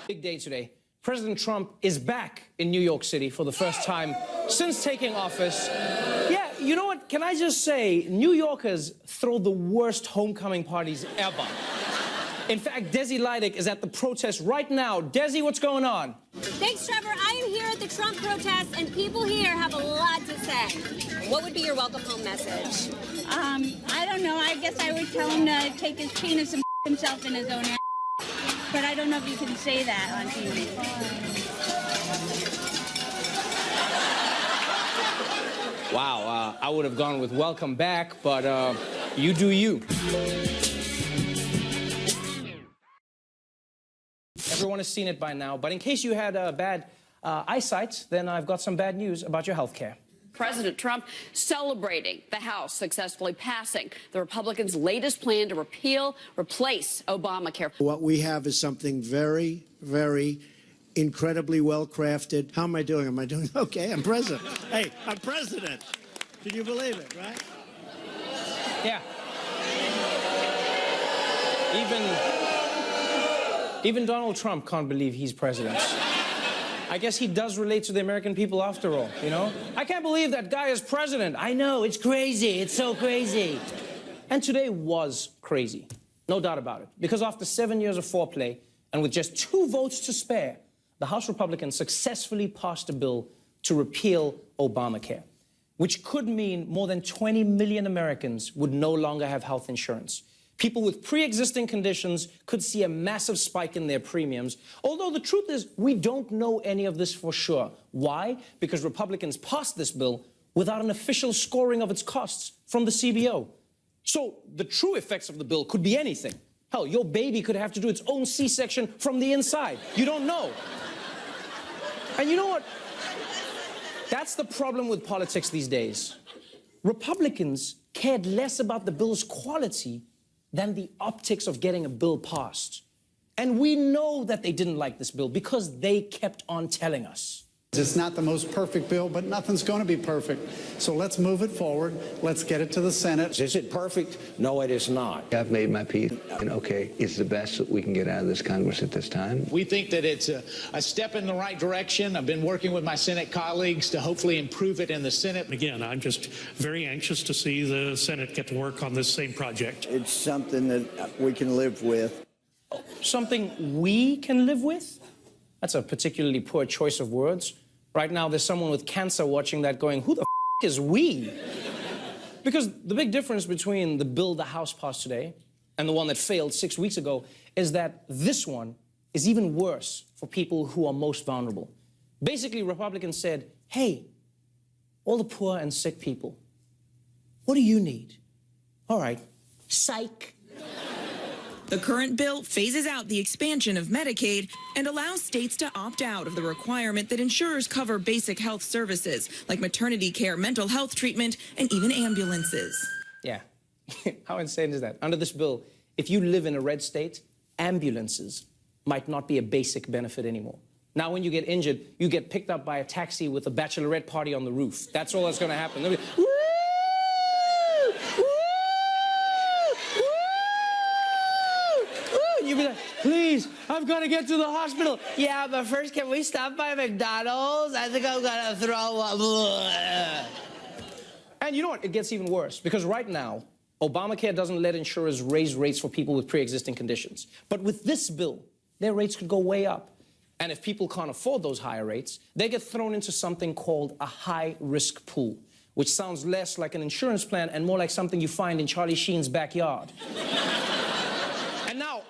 Big day today. President Trump is back in New York City for the first time since taking office. Yeah, you know what? Can I just say, New Yorkers throw the worst homecoming parties ever. In fact, Desi Lydic is at the protest right now. Desi, what's going on? Thanks, Trevor. I am here at the Trump protest, and people here have a lot to say. What would be your welcome home message? I don't know. I guess I would tell him to take his penis and himself in his own ass. But I don't know if you can say that on TV. Wow, I would have gone with welcome back, but you do you. Everyone has seen it by now, but in case you had bad eyesight, then I've got some bad news about your health care. President Trump celebrating the House successfully passing the Republicans' latest plan to replace Obamacare. What we have is something very, very incredibly well-crafted. How am I doing? Am I doing okay? I'm president. Hey, I'm president. Can you believe it, right? Yeah. Even Donald Trump can't believe he's president. I guess he does relate to the American people after all, you know? I can't believe that guy is president. I know, it's crazy. It's so crazy. And today was crazy. No doubt about it. Because after 7 years of foreplay, and with just 2 votes to spare, the House Republicans successfully passed a bill to repeal Obamacare, which could mean more than 20 million Americans would no longer have health insurance. People with pre-existing conditions could see a massive spike in their premiums, although the truth is we don't know any of this for sure. Why? Because Republicans passed this bill without an official scoring of its costs from the CBO. So the true effects of the bill could be anything. Hell, your baby could have to do its own C-section from the inside. You don't know. And you know what? That's the problem with politics these days. Republicans cared less about the bill's quality than the optics of getting a bill passed. And we know that they didn't like this bill because they kept on telling us. It's not the most perfect bill, but nothing's going to be perfect. So let's move it forward. Let's get it to the Senate. Is it perfect? No, it is not. I've made my peace, and okay, it's the best that we can get out of this Congress at this time. We think that it's a step in the right direction. I've been working with my Senate colleagues to hopefully improve it in the Senate. Again, I'm just very anxious to see the Senate get to work on this same project. It's something that we can live with. Something we can live with? That's a particularly poor choice of words. Right now, there's someone with cancer watching that going, who the f*** is we? Because the big difference between the bill the House passed today and the one that failed 6 weeks ago is that this one is even worse for people who are most vulnerable. Basically, Republicans said, hey, all the poor and sick people, what do you need? All right, psych. The current bill phases out the expansion of Medicaid and allows states to opt out of the requirement that insurers cover basic health services like maternity care, mental health treatment, and even ambulances. Yeah. How insane is that? Under this bill, if you live in a red state, ambulances might not be a basic benefit anymore. Now, when you get injured, you get picked up by a taxi with a bachelorette party on the roof. That's all that's going to happen. They'll be, woo! You'd be like, please, I've got to get to the hospital. Yeah, but first, can we stop by McDonald's? I think I'm going to throw up. And you know what? It gets even worse. Because right now, Obamacare doesn't let insurers raise rates for people with pre-existing conditions. But with this bill, their rates could go way up. And if people can't afford those higher rates, they get thrown into something called a high-risk pool, which sounds less like an insurance plan and more like something you find in Charlie Sheen's backyard.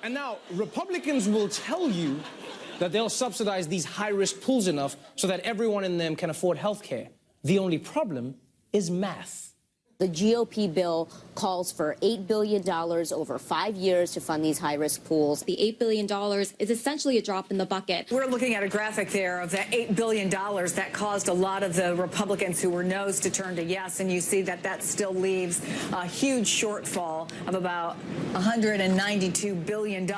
And now, Republicans will tell you that they'll subsidize these high-risk pools enough so that everyone in them can afford health care. The only problem is math. The GOP bill calls for $8 billion over 5 years to fund these high-risk pools. The $8 billion is essentially a drop in the bucket. We're looking at a graphic there of that $8 billion that caused a lot of the Republicans who were no's to turn to yes, and you see that that still leaves a huge shortfall of about $192 billion.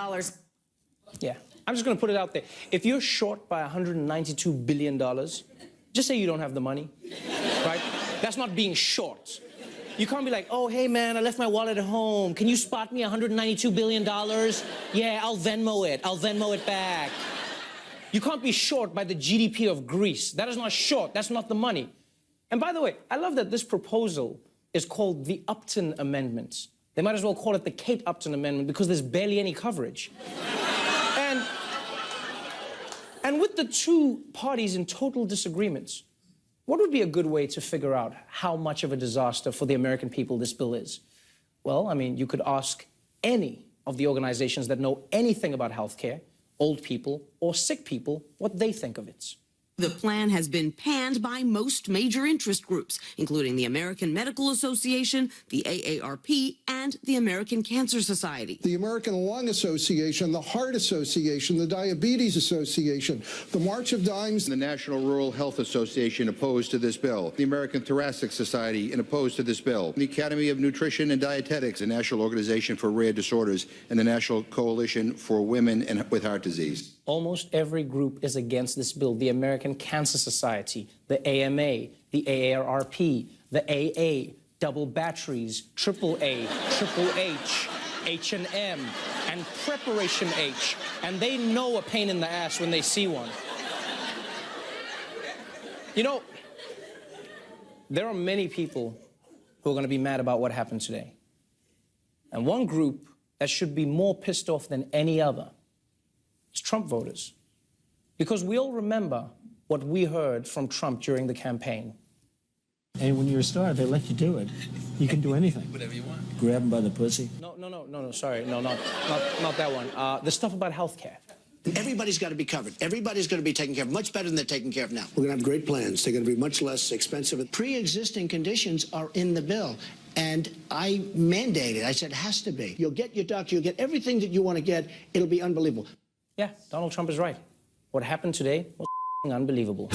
Yeah, I'm just going to put it out there. If you're short by $192 billion, just say you don't have the money, right? That's not being short. You can't be like, oh, hey, man, I left my wallet at home. Can you spot me $192 billion? Yeah, I'll Venmo it. I'll Venmo it back. You can't be short by the GDP of Greece. That is not short. That's not the money. And by the way, I love that this proposal is called the Upton Amendment. They might as well call it the Kate Upton Amendment because there's barely any coverage. And with the two parties in total disagreements, what would be a good way to figure out how much of a disaster for the American people this bill is? Well, I mean, you could ask any of the organizations that know anything about healthcare, old people or sick people, what they think of it. The plan has been panned by most major interest groups, including the American Medical Association, the AARP, and the American Cancer Society. The American Lung Association, the Heart Association, the Diabetes Association, the March of Dimes. The National Rural Health Association opposed to this bill. The American Thoracic Society opposed to this bill. The Academy of Nutrition and Dietetics, the National Organization for Rare Disorders, and the National Coalition for Women with Heart Disease. Almost every group is against this bill. The American Cancer Society, the AMA, the AARP, the AA, double batteries, AAA, Triple H, H&M, and Preparation H. And they know a pain in the ass when they see one. You know, there are many people who are going to be mad about what happened today. And one group that should be more pissed off than any other is Trump voters. Because we all remember what we heard from Trump during the campaign. And when you're a star, they let you do it. You can do anything. Whatever you want. Grab them by the pussy. No, sorry. No, not that one. The stuff about healthcare. Everybody's got to be covered. Everybody's going to be taken care of, much better than they're taken care of now. We're going to have great plans. They're going to be much less expensive. Pre-existing conditions are in the bill. And I mandated, I said, it has to be. You'll get your doctor, you'll get everything that you want to get. It'll be unbelievable. Yeah, Donald Trump is right. What happened today was unbelievable.